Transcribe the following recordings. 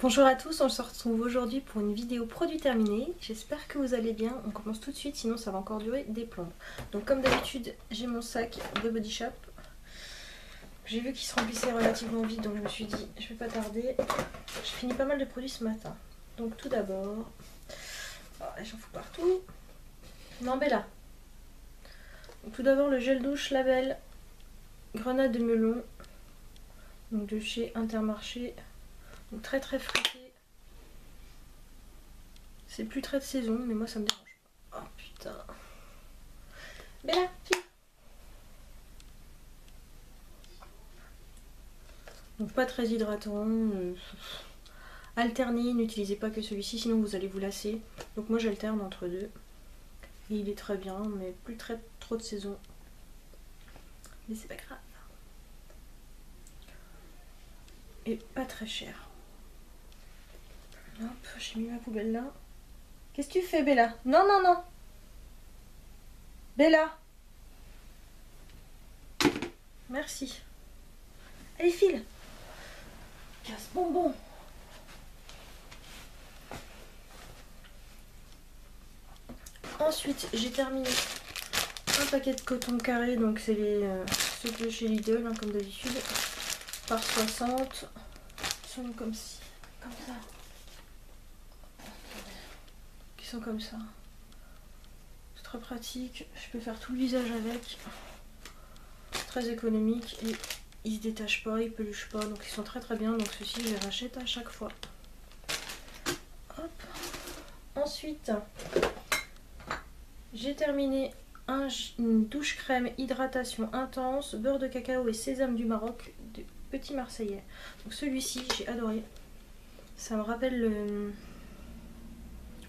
Bonjour à tous, on se retrouve aujourd'hui pour une vidéo produit terminé. J'espère que vous allez bien. On commence tout de suite, sinon ça va encore durer des plombes. Donc comme d'habitude, j'ai mon sac de Body Shop. J'ai vu qu'il se remplissait relativement vite, donc je me suis dit, je vais pas tarder. J'ai fini pas mal de produits ce matin. Donc tout d'abord, j'en fous partout. Non, Bella. Donc, tout d'abord le gel douche Label Grenade de melon, donc de chez Intermarché. Donc très très fruité. C'est plus très de saison, mais moi ça me dérange pas. Oh putain. Bella, viens. Donc pas très hydratant. Alternez, n'utilisez pas que celui-ci, sinon vous allez vous lasser. Donc moi j'alterne entre deux. Et il est très bien, mais plus très trop de saison. Mais c'est pas grave. Et pas très cher. Hop, j'ai mis ma poubelle là. Qu'est-ce que tu fais, Bella? Non, non, non. Bella. Merci. Allez, file. Casse bonbon. Ensuite, j'ai terminé un paquet de coton carré, donc c'est ceux de chez Lidl, hein, comme d'habitude, par 60. Ils sont comme ci, comme ça. Qui sont comme ça. C'est très pratique, je peux faire tout le visage avec. Très économique et ils se détachent pas, ils peluchent pas, donc ils sont très très bien. Donc ceux-ci, je les rachète à chaque fois. Hop. Ensuite, j'ai terminé une douche crème hydratation intense, beurre de cacao et sésame du Maroc de Petit Marseillais. Donc celui-ci, j'ai adoré. Ça me rappelle le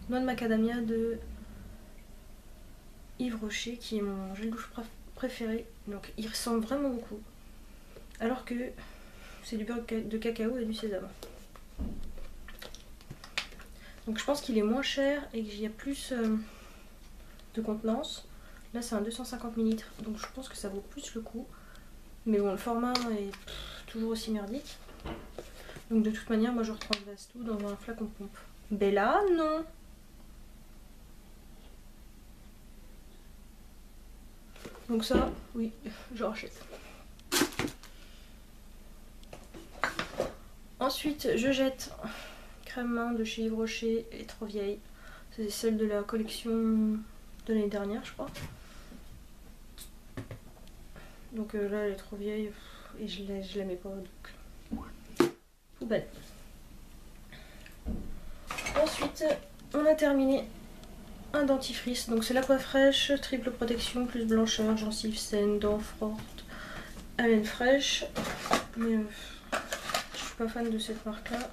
noix de macadamia de Yves Rocher, qui est mon gel douche préféré. Donc il ressemble vraiment beaucoup. Alors que c'est du beurre de cacao et du sésame. Donc je pense qu'il est moins cher et qu'il y a plus de contenance. Là c'est un 250 ml, donc je pense que ça vaut plus le coup. Mais bon, le format est toujours aussi merdique. Donc de toute manière, moi je retransvase tout dans un flacon pompe. Bella, non. Donc ça, oui, je rachète. Ensuite, je jette crème main de chez Yves Rocher, elle est trop vieille. C'est celle de la collection de l'année dernière, je crois. Donc là, elle est trop vieille et je l'aimais pas, donc poubelle. Ensuite, on a terminé un dentifrice. Donc c'est l'Aquafresh, triple protection, plus blancheur, gencives saines, dents fortes, haleine fraîche. Mais je suis pas fan de cette marque là.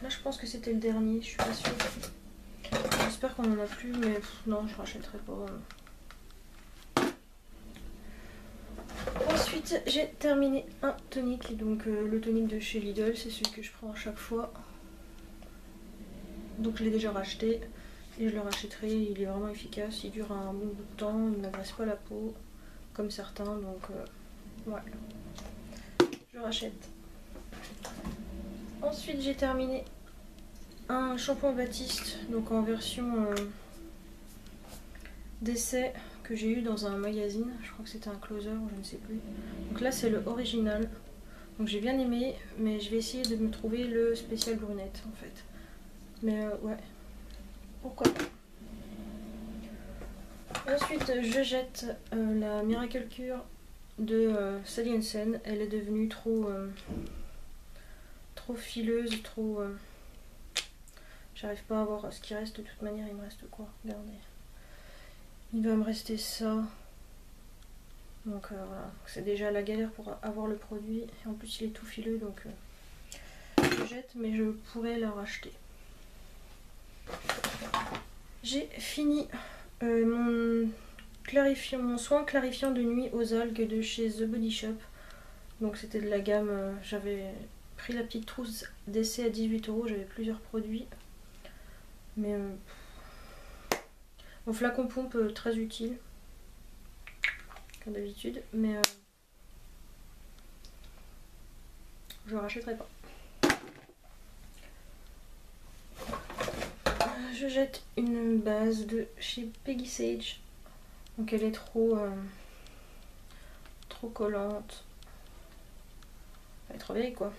Là je pense que c'était le dernier, je suis pas sûre. J'espère qu'on en a plus, mais non, je rachèterai pas. Ensuite, j'ai terminé un tonique, donc le tonique de chez Lidl, c'est celui que je prends à chaque fois. Donc je l'ai déjà racheté et je le rachèterai, il est vraiment efficace, il dure un bon bout de temps, il n'agresse pas la peau comme certains, donc ouais, je rachète. Ensuite j'ai terminé un shampoing Baptiste, donc en version d'essai que j'ai eu dans un magazine, je crois que c'était un closer ou je ne sais plus. Donc là c'est le original, donc j'ai bien aimé, mais je vais essayer de me trouver le spécial brunette en fait. Mais ouais, pourquoi pas. Ensuite je jette la Miracle Cure de Sally Hansen. Elle est devenue trop fileuse, trop... J'arrive pas à voir ce qui reste. De toute manière il me reste quoi? Regardez. Il va me rester ça. Donc voilà, c'est déjà la galère pour avoir le produit. Et en plus il est tout fileux, donc je jette, mais je pourrais la racheter. J'ai fini mon soin clarifiant de nuit aux algues de chez The Body Shop. Donc c'était de la gamme, j'avais pris la petite trousse d'essai à 18 €, j'avais plusieurs produits. Mais mon flacon pompe très utile, comme d'habitude, mais je rachèterai pas. je jette une base de chez Peggy Sage. Donc elle est trop collante. Elle est trop vieille quoi.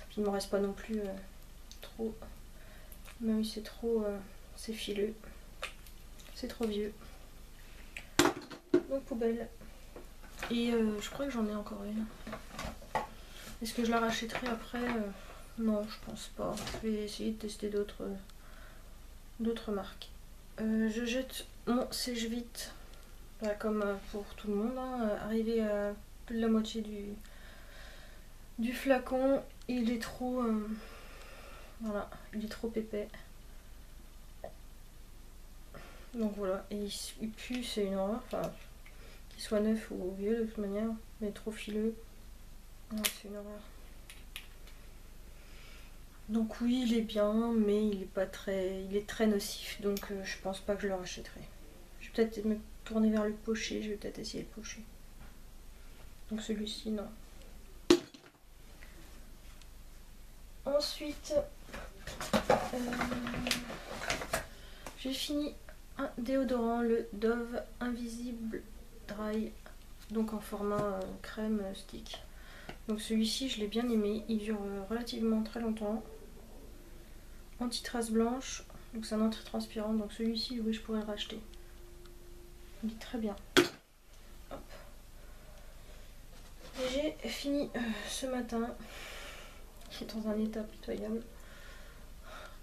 Puis il ne me reste pas non plus trop. Même si c'est trop. C'est fileux. C'est trop vieux. Donc poubelle. Et je crois que j'en ai encore une. Est-ce que je la rachèterai après? Non, je pense pas. Je vais essayer de tester d'autres marques. Je jette mon sèche-vite. Comme pour tout le monde. Hein, arrivé à plus de la moitié du flacon. Il est trop... voilà, il est trop épais. Donc voilà, et il pue, c'est une horreur. Enfin, qu'il soit neuf ou vieux de toute manière, mais trop fileux. C'est une horreur. Donc oui, il est bien, mais il est pas très, il est très nocif, donc je pense pas que je le rachèterai. Je vais peut-être me tourner vers le poché, je vais peut-être essayer le poché. Donc celui-ci, non. Ensuite, j'ai fini un déodorant, le Dove Invisible Dry, donc en format crème stick. Donc celui-ci, je l'ai bien aimé, il dure relativement très longtemps. Anti-trace blanche, donc c'est un anti-transpirant, donc celui-ci, oui, je pourrais le racheter. Il est très bien. Hop. J'ai fini ce matin, qui est dans un état pitoyable,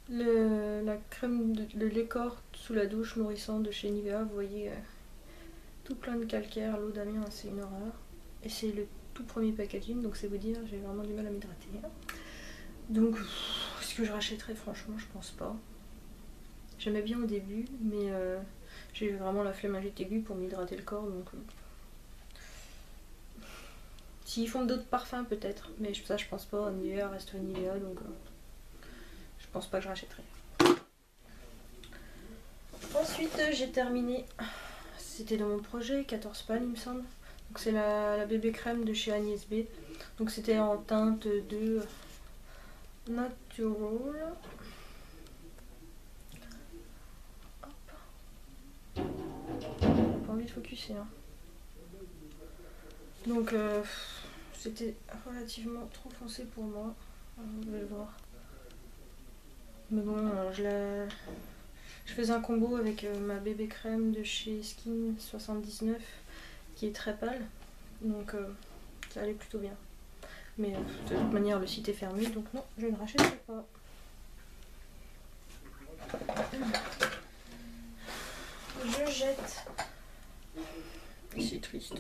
la crème de l'écorce sous la douche nourrissante de chez Nivea. Vous voyez, tout plein de calcaire, l'eau d'Amiens, c'est une horreur. Et c'est le tout premier packaging, donc c'est vous dire, j'ai vraiment du mal à m'hydrater. Donc, est-ce que je rachèterai? Franchement, je pense pas. J'aimais bien au début, mais j'ai eu vraiment la flemmingite aiguë pour m'hydrater le corps, donc... S'ils font d'autres parfums, peut-être, mais ça, je pense pas. Nivea reste Nivea, donc je pense pas que je rachèterai. Ensuite, j'ai terminé, c'était dans mon projet, 14 pans, il me semble. Donc c'est la bébé crème de chez Agnès B. Donc c'était en teinte de Natural. Hop. Pas envie de focuser, hein. Donc c'était relativement trop foncé pour moi. Vous allez voir. Mais bon, je faisais un combo avec ma bébé crème de chez Skin 79 qui est très pâle. Donc ça allait plutôt bien. Mais de toute manière, le site est fermé, donc non, je ne rachèterai pas. Je jette. C'est triste.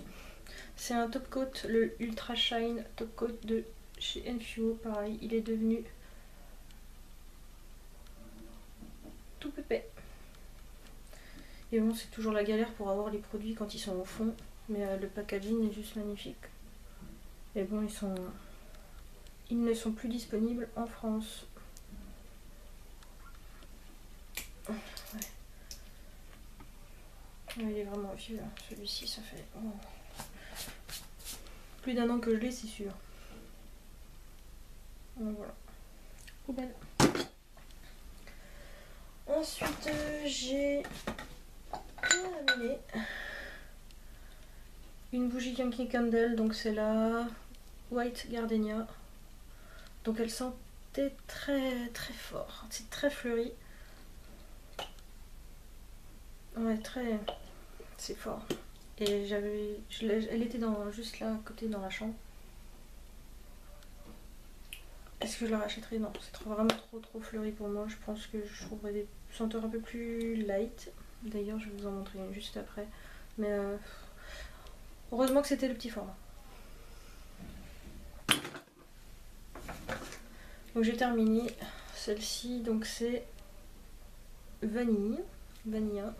C'est un top coat, le Ultra Shine top coat de chez Enfio. Pareil, il est devenu tout pépé. Et bon, c'est toujours la galère pour avoir les produits quand ils sont au fond. Mais le packaging est juste magnifique. Et bon, ils ne sont plus disponibles en France. Ouais. Il est vraiment vieux, hein. Celui-ci, ça fait plus d'1 an que je l'ai, c'est sûr. Donc voilà. Poubelle. Ensuite, j'ai terminé une bougie Yankee Candle, donc c'est la White Gardenia. Donc elle sentait très très fort, c'est très fleuri. Ouais, très... c'est fort. Et elle était juste là à côté dans la chambre. Est-ce que je la rachèterai? Non, c'est vraiment trop fleuri pour moi. Je pense que je trouverai des senteurs un peu plus light. D'ailleurs, je vais vous en montrer une juste après. Mais heureusement que c'était le petit format. Donc j'ai terminé celle-ci. Donc c'est Vanilla.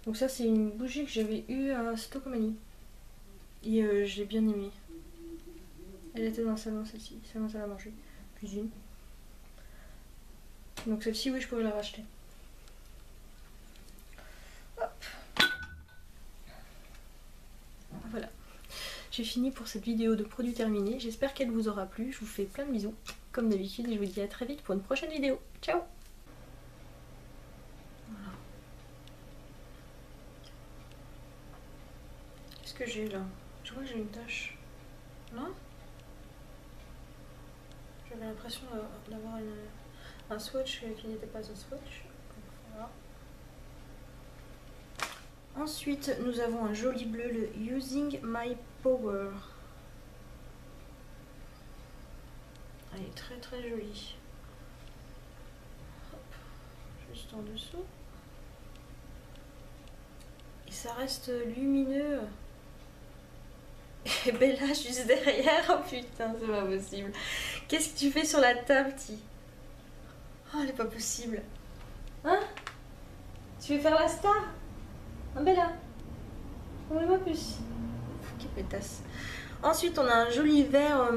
Donc ça, c'est une bougie que j'avais eue à Stockomanie. Et je l'ai bien aimée. Elle était dans le salon, celle-ci. Salon salle à manger. Cuisine. Donc celle-ci, oui, je pourrais la racheter. Hop. Voilà. J'ai fini pour cette vidéo de produits terminés. J'espère qu'elle vous aura plu. Je vous fais plein de bisous, comme d'habitude. Et je vous dis à très vite pour une prochaine vidéo. Ciao! que j'ai là? Je vois que j'ai une tache. Non? J'avais l'impression d'avoir un swatch qui n'était pas un swatch. Voilà. Ensuite, nous avons un joli bleu, le Using My Power. Elle est très très jolie. Hop, juste en dessous. Et ça reste lumineux. Et Bella juste derrière. Oh putain, c'est pas possible. Qu'est-ce que tu fais sur la table, Ti? Oh, elle est pas possible. Hein? Tu veux faire la star? Hein, Bella? On est pas plus. Quelle pétasse. Ensuite, on a un joli vert